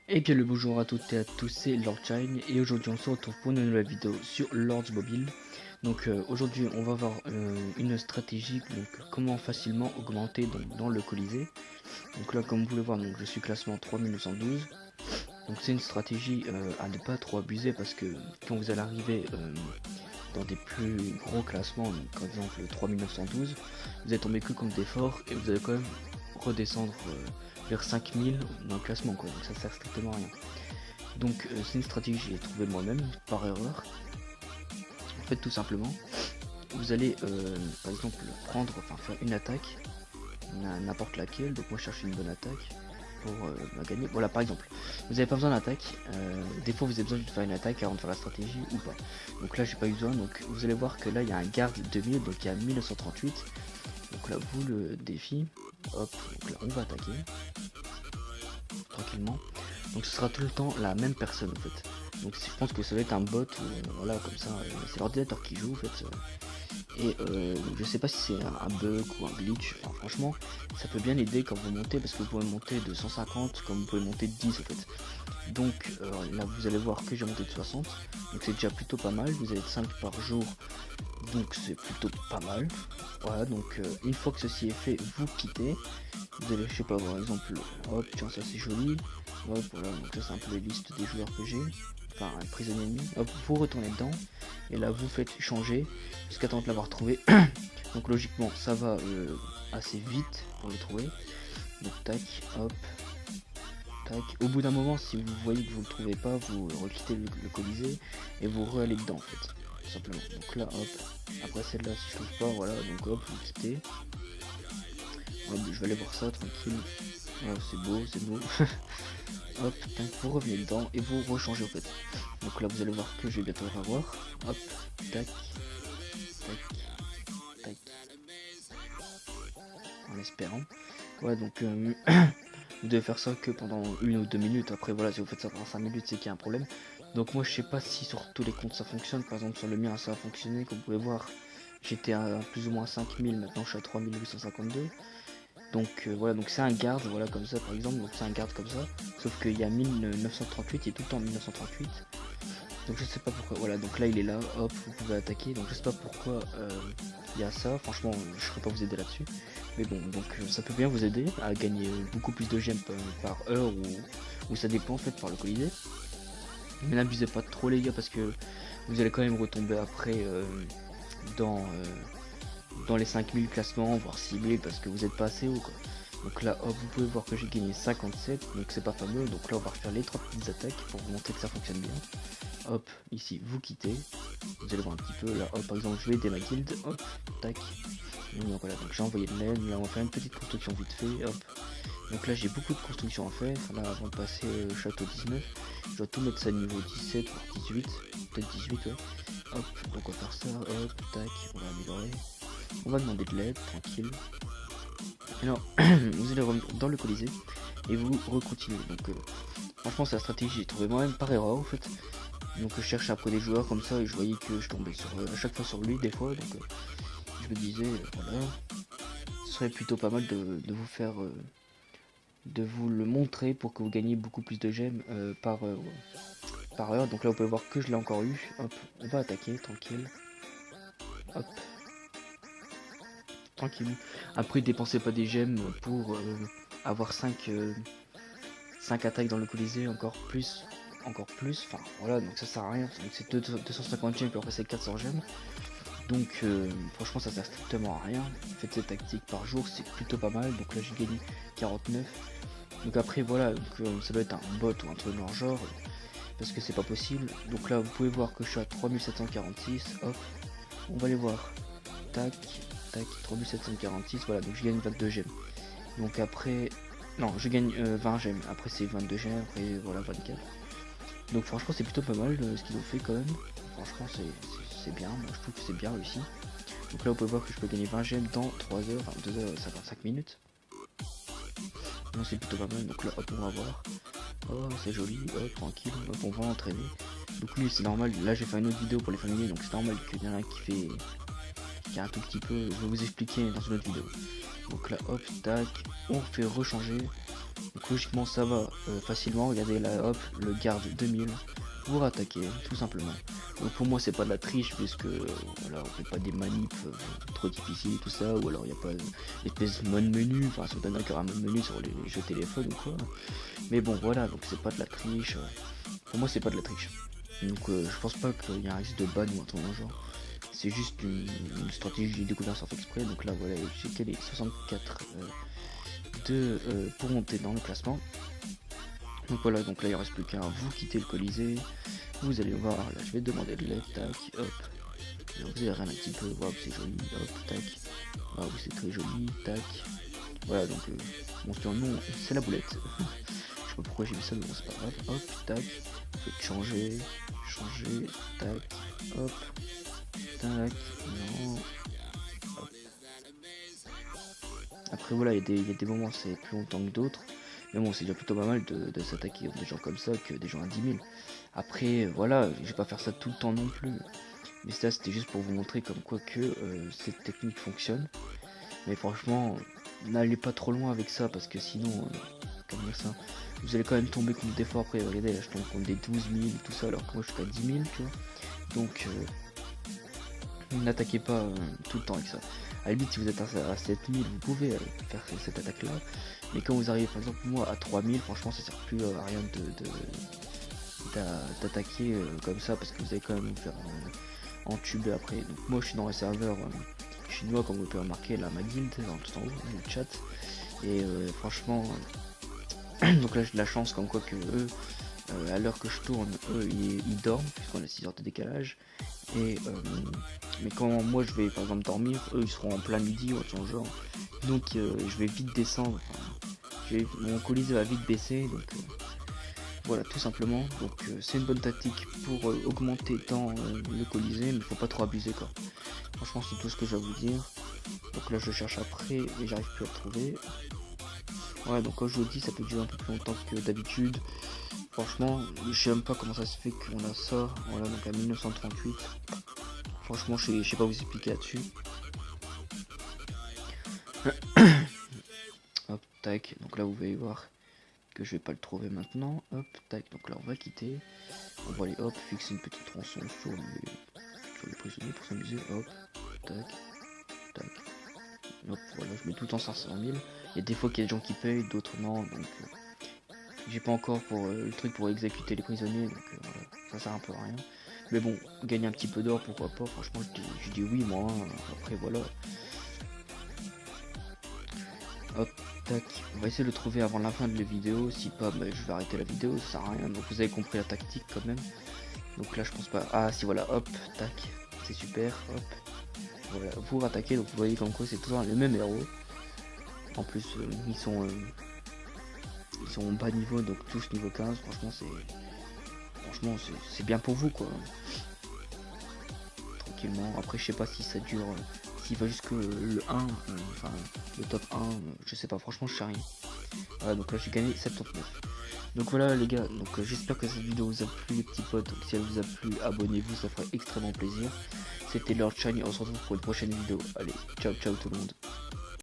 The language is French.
Et bien le bonjour à toutes et à tous, c'est Lord Shine et aujourd'hui on se retrouve pour une nouvelle vidéo sur Lords Mobile. Donc aujourd'hui on va voir une stratégie, donc comment facilement augmenter dans le Colisée. Donc là comme vous pouvez voir, donc je suis classement 3912. Donc c'est une stratégie à ne pas trop abuser parce que quand vous allez arriver dans des plus gros classements, donc, par exemple 3912, vous allez tomber que contre des forts et vous allez quand même redescendre vers 5000 dans le classement quoi, donc ça sert strictement à rien. Donc c'est une stratégie que j'ai trouvée moi-même par erreur. En fait tout simplement, vous allez par exemple faire une attaque, n'importe laquelle, donc moi je cherche une bonne attaque pour gagner. Voilà par exemple, vous n'avez pas besoin d'attaque, des fois vous avez besoin de faire une attaque avant de faire la stratégie ou pas. Donc là j'ai pas eu besoin, donc vous allez voir que là il y a un garde 2000, donc il y a 1938. Donc là vous le défi, hop, donc là on va attaquer tranquillement. Donc ce sera tout le temps la même personne en fait. Donc je pense que ça va être un bot ou voilà comme ça, c'est l'ordinateur qui joue en fait. Je sais pas si c'est un bug ou un glitch. Enfin, franchement, ça peut bien aider quand vous montez parce que vous pouvez monter de 150 comme vous pouvez monter de 10 en fait. Donc là vous allez voir que j'ai monté de 60. Donc c'est déjà plutôt pas mal. Vous avez 5 par jour. Donc c'est plutôt pas mal. Voilà, donc une fois que ceci est fait, vous quittez. Vous allez, je sais pas, par exemple, hop, tiens, ça c'est joli. Hop, voilà, donc ça c'est un peu les listes des joueurs que j'ai. Enfin, un prisonnier ennemi. Hop, vous retournez dedans. Et là, vous faites changer jusqu'à temps de l'avoir trouvé. Donc logiquement, ça va assez vite pour le trouver. Donc tac, hop, tac. Au bout d'un moment, si vous voyez que vous le trouvez pas, vous requittez le Colisée et vous re-allez dedans en fait. Tout simplement. Donc là, hop. Après celle-là, si je trouve pas, voilà, donc hop, vous quittez. Hop, je vais aller voir ça tranquille. Oh, c'est beau, c'est beau. Hop, tac, vous revenez dedans et vous rechangez en fait. Donc là vous allez voir que je vais bientôt le revoir. Hop, tac, tac, tac, en espérant. Ouais donc vous devez faire ça que pendant 1 ou 2 minutes. Après voilà, si vous faites ça pendant 5 minutes c'est qu'il y a un problème. Donc moi je sais pas si sur tous les comptes ça fonctionne. Par exemple sur le mien ça a fonctionné, comme vous pouvez voir. J'étais à plus ou moins 5000, maintenant je suis à 3852. Donc voilà, donc c'est un garde, voilà comme ça par exemple, donc c'est un garde comme ça, sauf qu'il y a 1938, il est tout le temps 1938, donc je sais pas pourquoi, voilà, donc là il est là, hop, vous pouvez attaquer, donc je sais pas pourquoi il y a ça, franchement je serais pas vous aider là-dessus, mais bon, donc ça peut bien vous aider à gagner beaucoup plus de gemmes par heure, ou ça dépend en fait par le Colisée, mais n'abusez pas trop les gars, parce que vous allez quand même retomber après dans... dans les 5000 classements, voire 6000 parce que vous êtes pas assez haut quoi. Donc là hop, vous pouvez voir que j'ai gagné 57, donc c'est pas fameux. Donc là on va refaire les 3 petites attaques pour vous montrer que ça fonctionne bien. Hop, ici vous quittez, vous allez voir un petit peu là, hop par exemple je vais aider ma guilde, hop, tac. Donc voilà, donc j'ai envoyé de l'aide, là on va faire une petite construction vite fait, hop. Donc là j'ai beaucoup de constructions à faire, là avant de passer château 19, je dois tout mettre ça niveau 17 voire 18, peut-être 18 ouais. Hop, donc on va faire ça, hop, tac, on va améliorer. On va demander de l'aide, tranquille. Alors, vous allez revenir dans le Colisée et vous recontinuez. Donc, franchement, c'est la stratégie j'ai trouvé moi-même par erreur en fait. Donc, je cherchais après des joueurs comme ça et je voyais que je tombais sur, à chaque fois sur lui, des fois. Donc, je me disais, voilà, ce serait plutôt pas mal de vous faire, de vous le montrer pour que vous gagniez beaucoup plus de gemmes par heure. Donc là, vous pouvez voir que je l'ai encore eu. Hop, on va attaquer, tranquille. Hop, tranquille. Après, dépensez pas des gemmes pour avoir 5 attaques dans le Colisée, encore plus, enfin voilà, donc ça sert à rien, donc c'est 250 gemmes, puis après c'est 400 gemmes, donc franchement ça sert strictement à rien. Faites cette tactique par jour, c'est plutôt pas mal, donc là j'ai gagné 49, donc après voilà, donc, ça doit être un bot ou un truc dans le genre, parce que c'est pas possible, donc là vous pouvez voir que je suis à 3746, hop, on va aller voir, tac, tac, 3746, voilà, donc je gagne 22 gemmes, donc après, non, je gagne 20 gemmes, après c'est 22 gemmes, après voilà 24. Donc franchement c'est plutôt pas mal ce qu'ils ont fait quand même. Franchement c'est bien, moi je trouve que c'est bien réussi. Donc là vous pouvez voir que je peux gagner 20 gemmes dans 3 heures, enfin 2h55 minutes. Non c'est plutôt pas mal, donc là hop on va voir. Oh c'est joli, hop tranquille, hop on va entraîner. Donc lui c'est normal, là j'ai fait une autre vidéo pour les familiers, donc c'est normal qu'il y en a un qui a un tout petit peu, je vais vous expliquer dans une autre vidéo. Donc là hop tac, on fait rechanger. Donc logiquement ça va facilement. Regardez là, hop, le garde 2000, vous rattaquez tout simplement. Donc pour moi c'est pas de la triche puisque voilà, on fait pas des manips trop difficiles et tout ça, ou alors il n'y a pas d'espèce de mode menu, enfin ça vous donne un mode menu sur les jeux téléphone ou quoi. Mais bon voilà, donc c'est pas de la triche. Pour moi c'est pas de la triche. Donc je pense pas qu'il y a un risque de ban ou un truc dans le genre. C'est juste une stratégie que j'ai découvert sans faire exprès. Donc là voilà, j'ai calé 64 pour monter dans le classement. Donc voilà, donc là il ne reste plus qu'à vous quitter le Colisée. Vous allez voir, là je vais demander de l'aide, tac, hop. Alors, vous allez rien un petit peu, waouh c'est joli, hop, tac. Waouh c'est très joli, tac. Voilà donc mon surnom c'est la boulette. Je sais pas pourquoi j'ai mis ça mais bon c'est pas grave. Hop, tac. Vous faites changer, tac, hop, tac, non. Hop. Après voilà, il y a des moments c'est plus longtemps que d'autres. Mais bon, c'est déjà plutôt pas mal de s'attaquer à des gens comme ça que des gens à 10 000. Après, voilà, je vais pas faire ça tout le temps non plus. Mais ça, c'était juste pour vous montrer comme quoi que cette technique fonctionne. Mais franchement, n'allez pas trop loin avec ça parce que sinon, comment dire ça, vous allez quand même tomber contre des fois. Après, regardez, là, je tombe contre des 12 000 et tout ça, alors que moi, je suis à 10 000, tu vois. Donc, n'attaquez pas tout le temps avec ça. À la limite, si vous êtes à 7000, vous pouvez faire cette attaque là. Mais quand vous arrivez par exemple moi à 3000, franchement ça sert plus à rien d'attaquer comme ça parce que vous allez quand même vous faire entuber après. Donc moi je suis dans les serveurs chinois comme vous pouvez remarquer là, ma guilde tout en haut dans le chat. Et franchement donc là j'ai de la chance comme quoi que eux à l'heure que je tourne eux ils dorment puisqu'on a 6 heures de décalage. Et mais quand moi je vais par exemple dormir, eux ils seront en plein midi ou autre genre. Donc je vais vite descendre. Mon colisée va vite baisser. Donc voilà tout simplement. Donc c'est une bonne tactique pour augmenter dans le colisée, mais faut pas trop abuser quoi. Franchement c'est tout ce que j'ai à vous dire. Donc là je cherche après et j'arrive plus à le trouver. Ouais donc quand je vous dis ça peut durer un peu plus longtemps que d'habitude. Franchement je sais même pas comment ça se fait qu'on a ça. Voilà donc à 1938. Franchement, je sais pas vous expliquer là-dessus. Hop, tac. Donc là, vous allez voir que je vais pas le trouver maintenant. Hop, tac. Donc là, on va quitter. On va aller, hop, fixer une petite tronçon sur les prisonniers pour s'amuser. Hop, tac, tac. Hop, voilà, je mets tout en 500 000. Il y a des fois qu'il y a des gens qui payent, d'autres non. Donc, j'ai pas encore pour le truc pour exécuter les prisonniers. Donc, voilà, ça sert un peu à rien. Mais bon, gagner un petit peu d'or, pourquoi pas. Franchement, je dis oui, moi. Hein. Après, voilà. Hop, tac. On va essayer de le trouver avant la fin de la vidéo. Si pas, bah, je vais arrêter la vidéo. Ça sert à rien. Donc, vous avez compris la tactique quand même. Donc là, je pense pas. Ah, si, voilà. Hop, tac. C'est super. Hop. Voilà. Vous rattaquez. Donc, vous voyez comme quoi c'est toujours les mêmes héros. En plus, ils sont bas niveau. Donc, tous niveau 15. Franchement, c'est bien pour vous, quoi. Tranquillement. Après, je sais pas si ça dure, s'il va jusque le 1, enfin le top 1, je sais pas, franchement, je sais rien. Voilà, donc là, j'ai gagné 79. Donc voilà, les gars, donc j'espère que cette vidéo vous a plu, les petits potes. Donc si elle vous a plu, abonnez-vous, ça ferait extrêmement plaisir. C'était Lord Shiny, on se retrouve pour une prochaine vidéo. Allez, ciao, ciao tout le monde.